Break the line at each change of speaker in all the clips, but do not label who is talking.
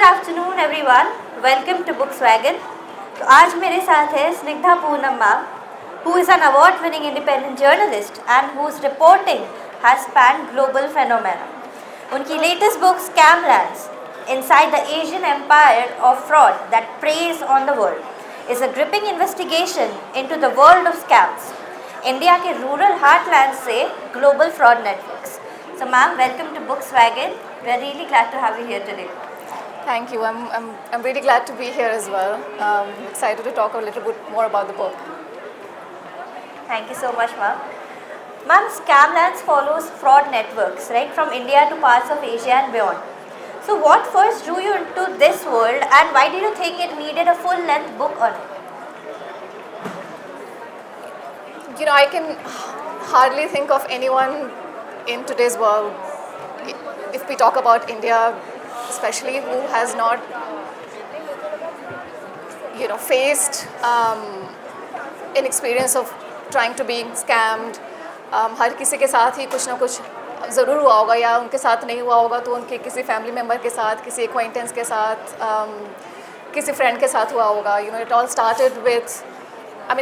Good afternoon everyone, welcome to Books Wagon. तो आज मेरे साथ है Snigdha Poonam ma'am, who is an award-winning independent journalist and whose reporting has spanned global phenomena. उनकी latest book Scamlands, Inside the Asian Empire of Fraud That Preys on the World, is a gripping investigation into the world of scams. India के rural heartland से global fraud networks. So ma'am, welcome to Books Wagon. We are really glad to have you here today.
Thank you. I'm really glad to be here as well. Excited to talk a little bit more about the book.
Thank you so much, ma'am. Ma'am, Scamlands follows fraud networks, right, from India to parts of Asia and beyond. So what first drew you into this world and why did you think it needed a full-length book on it?
You know, I can hardly think of anyone in today's world, if we talk about India, especially who has not, faced an experience of trying to being scammed. हर किसी के साथ ही कुछ ना कुछ ज़रूर हुआ होगा या उनके साथ नहीं हुआ होगा तो उनके किसी फैमिली मेम्बर के साथ, किसी एक्वाइंटेंस के साथ, किसी फ्रेंड के साथ हुआ होगा. It all started with,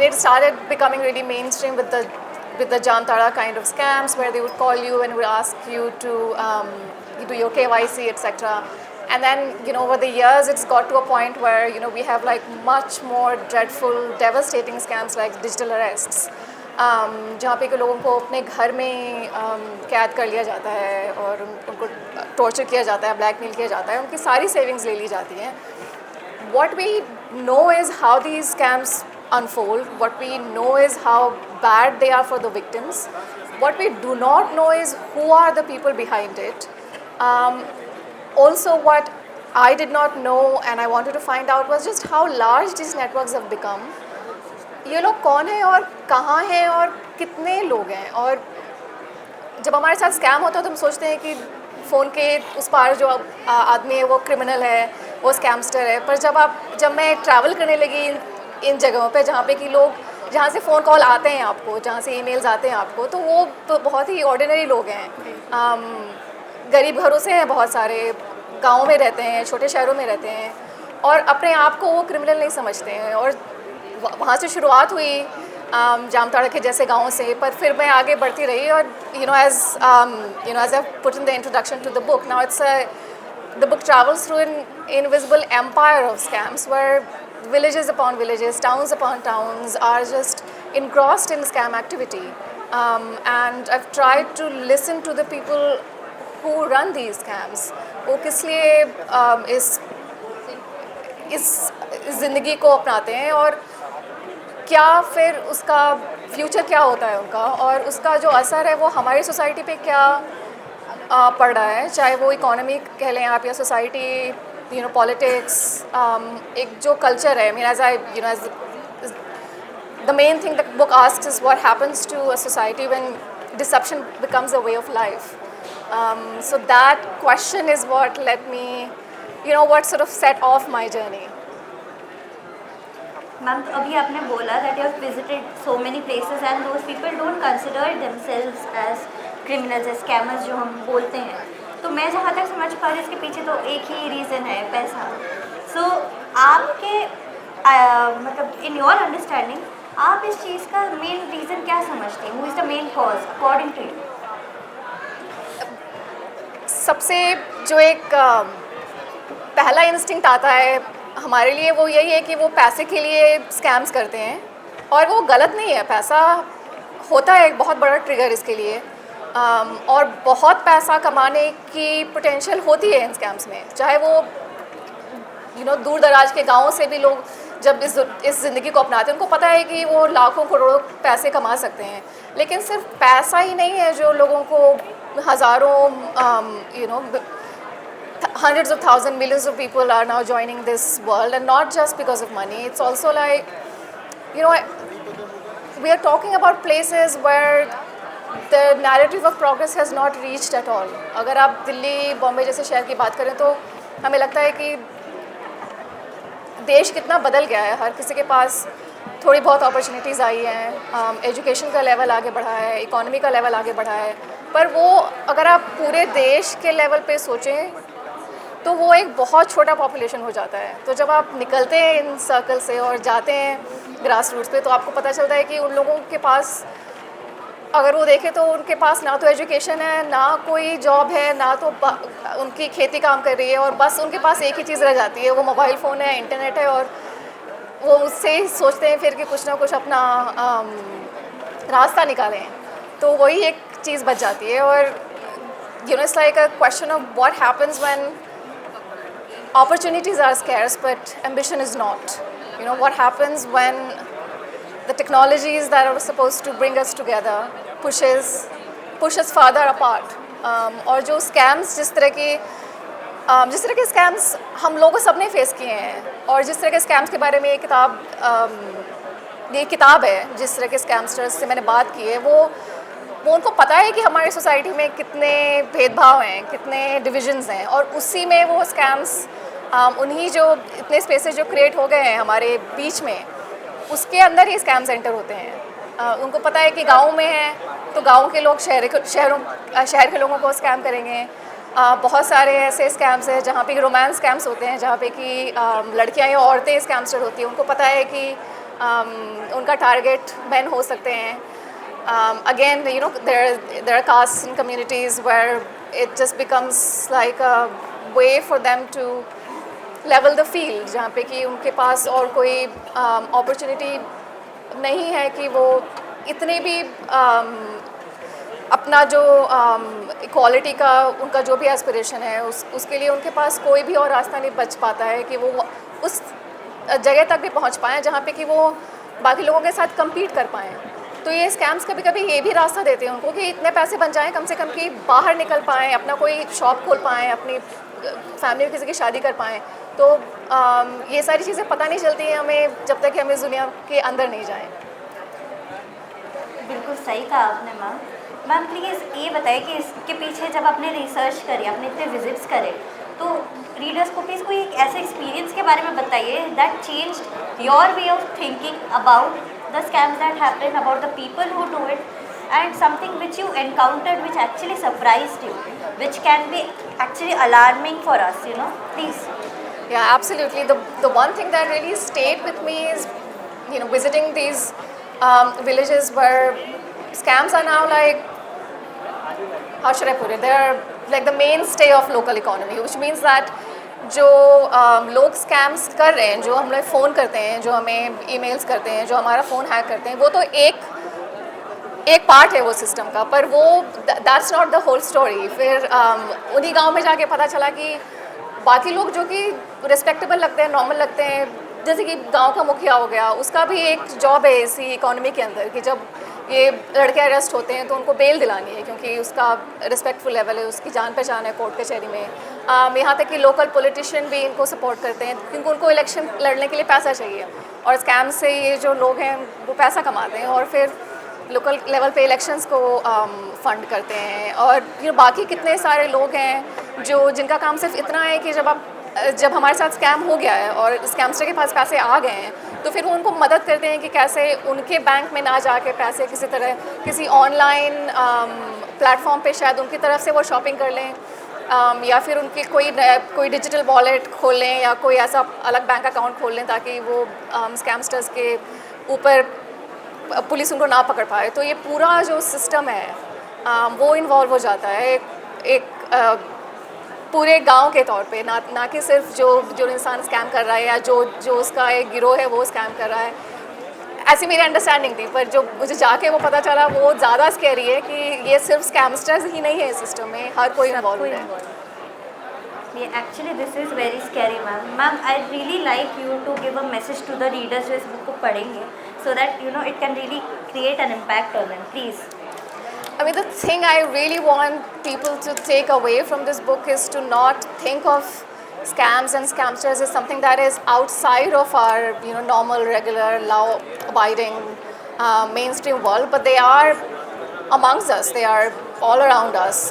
it started becoming really mainstream with the Jamtara kind of scams where they would call you and would ask you to do your KYC, etc. And then, over the years, it's got to a point where, we have like much more dreadful, devastating scams like digital arrests. जहाँ पे लोगों को अपने घर में कैद कर लिया जाता है और उनको टॉर्चर किया जाता है, ब्लैकमेल किया जाता है, उनकी सारी सेविंग्स ले ली जाती हैं. What we know is how these scams unfold. What we know is how bad they are for the victims. What we do not know is who are the people behind it. Also, what I did not know and I wanted to find out was just how large these networks have become. ये लोग कौन है और कहाँ हैं और कितने लोग हैं. और जब हमारे साथ स्कैम होता है तो हम सोचते हैं कि फ़ोन के उस पार जो आदमी है वो क्रिमिनल है, वो स्कैमस्टर है. पर जब मैं ट्रैवल करने लगी इन जगहों पे जहाँ पे कि लोग, जहाँ से फ़ोन कॉल आते हैं आपको, जहाँ से ईमेल्स आते हैं आपको, तो वो बहुत ही ऑर्डिनरी लोग हैं. गरीब घरों से हैं, बहुत सारे गाँव में रहते हैं, छोटे शहरों में रहते हैं और अपने आप को वो क्रिमिनल नहीं समझते हैं. और वहाँ से शुरुआत हुई जामताड़ा के जैसे गाँव से, पर फिर मैं आगे बढ़ती रही और as I put in the introduction to the book, now the book travels through an invisible empire of scams where villages upon villages, towns upon towns are just engrossed in scam activity. And I've tried to listen to the people who run these scams. वो किस लिए इस ज़िंदगी को अपनाते हैं और क्या फिर उसका फ्यूचर क्या होता है उनका और उसका जो असर है वो हमारी सोसाइटी पे क्या पड़ रहा है, चाहे वो इकोनॉमी कह लें आप या सोसाइटी, पॉलिटिक्स, एक जो कल्चर है. As the main thing the book asks is what happens to a society when deception becomes a way of life. So that question is what led me, what sort of set off my journey.
Ma'am, तो अभी आपने बोला that you have visited so many places and those people don't consider themselves as criminals, as scammers जो हम बोलते हैं. तो मैं जहाँ तक समझ पा रही हूँ इसके पीछे तो एक ही रीज़न है, पैसा. So आपके मतलब in your understanding आप इस चीज़ का मेन रीज़न क्या समझते हैं? Who is the main cause according to you?
सबसे जो एक पहला इंस्टिंक्ट आता है हमारे लिए वो यही है कि वो पैसे के लिए स्कैम्स करते हैं और वो गलत नहीं है. पैसा होता है एक बहुत बड़ा ट्रिगर इसके लिए और बहुत पैसा कमाने की पोटेंशियल होती है इन स्कैम्स में. चाहे वो दूर दराज के गाँव से भी लोग जब इस ज़िंदगी को अपनाते हैं उनको पता है कि वो लाखों करोड़ों पैसे कमा सकते हैं. लेकिन सिर्फ पैसा ही नहीं है जो लोगों को हज़ारों hundreds of thousands, millions of people are now joining this world, and not just because of money. It's also like, we are talking about places where the narrative of progress has not reached at all. अगर आप दिल्ली, बॉम्बे जैसे शहर की बात करें तो हमें लगता है कि देश कितना बदल गया है. हर किसी के पास थोड़ी बहुत अपॉर्चुनिटीज़ आई हैं, एजुकेशन का लेवल आगे बढ़ा है, इकोनॉमी का लेवल आगे बढ़ा है. पर वो अगर आप पूरे देश के लेवल पे सोचें तो वो एक बहुत छोटा पॉपुलेशन हो जाता है। तो जब आप निकलते हैं इन सर्कल से और जाते हैं ग्रास रूट्स पे, तो आपको पता चलता है कि उन लोगों के पास, अगर वो देखें तो उनके पास ना तो एजुकेशन है, ना कोई जॉब है, ना तो उनकी खेती काम कर रही है, और बस उनके पास एक ही चीज़ रह जाती है, वो मोबाइल फ़ोन है, इंटरनेट है, और वो उससे ही सोचते हैं फिर कि कुछ ना कुछ अपना रास्ता निकालें। तो वही एक चीज़ बच जाती है। और it's like a question of what happens when opportunities are scarce but ambition is not. What happens when the technologies that are supposed to bring us together push us farther apart. और जो scams, जिस तरह के scams हम लोगों सबने face किए हैं, और जिस तरह के स्कैम्स के बारे में ये किताब है, जिस तरह के स्कैमस्टर्स से मैंने बात की है, वो उनको पता है कि हमारी सोसाइटी में कितने भेदभाव हैं, कितने डिविजन्स हैं, और उसी में वो स्कैम्स, उन्हीं जो इतने स्पेसेस जो क्रिएट हो गए हैं हमारे बीच में, उसके अंदर ही स्कैम सेंटर होते हैं। उनको पता है कि गांव में है तो गांव के लोग शहर के लोगों को स्कैम करेंगे। बहुत सारे ऐसे स्कैम्स हैं जहाँ पे रोमांस स्कैम्स होते हैं, जहाँ पे कि लड़कियाँ या औरतें स्कैमस्टर होती हैं। उनको पता है कि उनका टारगेट मैन हो सकते हैं। Again, there are castes and communities where it just becomes like a way for them to level the field, जहाँ पे कि उनके पास और कोई opportunity नहीं है कि वो इतने भी अपना जो इक्वालिटी का उनका जो भी एस्पिरेशन है, उसके लिए उनके पास कोई भी और रास्ता नहीं बच पाता है कि वो उस जगह तक भी पहुँच पाएँ जहाँ पे कि वो बाकी लोगों के साथ compete कर पाएँ। तो ये स्कैम्स कभी कभी ये भी रास्ता देते हैं उनको कि इतने पैसे बन जाएं कम से कम कि बाहर निकल पाएँ, अपना कोई शॉप खोल पाएँ, अपनी फैमिली में किसी की शादी कर पाएँ। तो ये सारी चीज़ें पता नहीं चलती हैं हमें जब तक कि हम इस दुनिया के अंदर नहीं जाएं।
बिल्कुल सही कहा आपने मैम। मैम प्लीज़ ये बताइए कि इसके पीछे जब आपने रिसर्च करी, आपने इतने विजिट्स करे, तो रीडर्स को प्लीज़ कोई एक ऐसे एक्सपीरियंस के बारे में बताइए that changed your way of thinking about the scams that happen, about the people who do it, and something which you encountered which actually surprised you, which can be actually alarming for us, please.
Yeah, absolutely. The one thing that really stayed with me is visiting these villages where scams are now like, how should I put it, they're like the mainstay of local economy, which means that जो लोग scams कर रहे हैं, जो हम लोग phone करते हैं, जो हमें ईमेल्स करते हैं, जो हमारा फ़ोन हैक करते हैं, वो तो एक पार्ट है वो सिस्टम का, पर वो that's not the whole story. फिर उन्हीं गांव में जाके पता चला कि बाकी लोग जो कि रिस्पेक्टेबल लगते हैं, नॉर्मल लगते हैं, जैसे कि गांव का मुखिया हो गया, उसका भी एक जॉब है इसी इकोनॉमी के अंदर कि जब ये लड़के अरेस्ट होते हैं तो उनको बेल दिलानी है, क्योंकि उसका रिस्पेक्टफुल लेवल है, उसकी जान पहचान है कोर्ट कचहरी में। यहाँ तक कि लोकल पॉलिटिशियन भी इनको सपोर्ट करते हैं क्योंकि उनको इलेक्शन लड़ने के लिए पैसा चाहिए, और स्कैम से ये जो लोग हैं वो पैसा कमाते हैं और फिर लोकल लेवल पे इलेक्शंस को फंड करते हैं। और बाकी कितने सारे लोग हैं जिनका काम सिर्फ इतना है कि जब हमारे साथ स्कैम हो गया है और स्कैमस्टर के पास पैसे आ गए हैं, तो फिर वो उनको मदद करते हैं कि कैसे उनके बैंक में ना जाके पैसे किसी तरह किसी ऑनलाइन प्लेटफॉर्म पे शायद उनकी तरफ से वो शॉपिंग कर लें, या फिर उनकी कोई डिजिटल वॉलेट खोल लें या कोई ऐसा अलग बैंक अकाउंट खोल लें ताकि वो स्कैमस्टर्स के ऊपर पुलिस उनको ना पकड़ पाए। तो ये पूरा जो सिस्टम है वो इन्वॉल्व हो जाता है एक पूरे गांव के तौर पे, ना कि सिर्फ जो इंसान स्कैम कर रहा है या जो उसका एक गिरोह है वो स्कैम कर रहा है। ऐसी मेरी अंडरस्टैंडिंग थी, पर जो मुझे जाके वो पता चला वो ज़्यादा स्कैरी है कि ये सिर्फ स्कैमस्टर्स ही नहीं है इस सिस्टम में, हर कोई इन्वॉल्व है।
Actually this is very scary ma'am. I really like you to give a message to the readers जो इस बुक को पढ़ेंगे, so that it can really create an impact on them. Please.
I mean, the thing I really want people to take away from this book is to not think of scams and scamsters as something that is outside of our normal, regular, law-abiding mainstream world, but they are amongst us. They are all around us.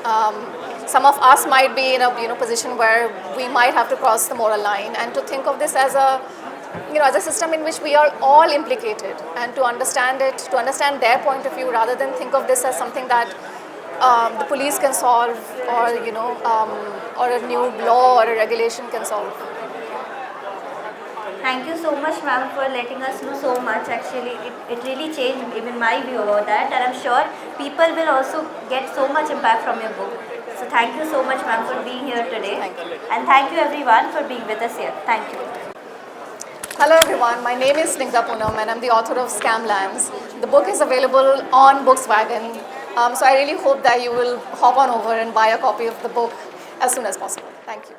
Some of us might be in a position where we might have to cross the moral line, and to think of this as a system in which we are all implicated, and to understand their point of view rather than think of this as something that the police can solve, or or a new law or a regulation can solve.
Thank you so much, ma'am, for letting us know so much. Actually, it really changed even my view about that, and I'm sure people will also get so much impact from your book. So thank you so much, ma'am, for being here today.
Thank you.
And thank you everyone for being with us here. Thank you.
Hello everyone, my name is Snigdha Poonam and I'm the author of Scamlands. The book is available on Volkswagen, so I really hope that you will hop on over and buy a copy of the book as soon as possible. Thank you.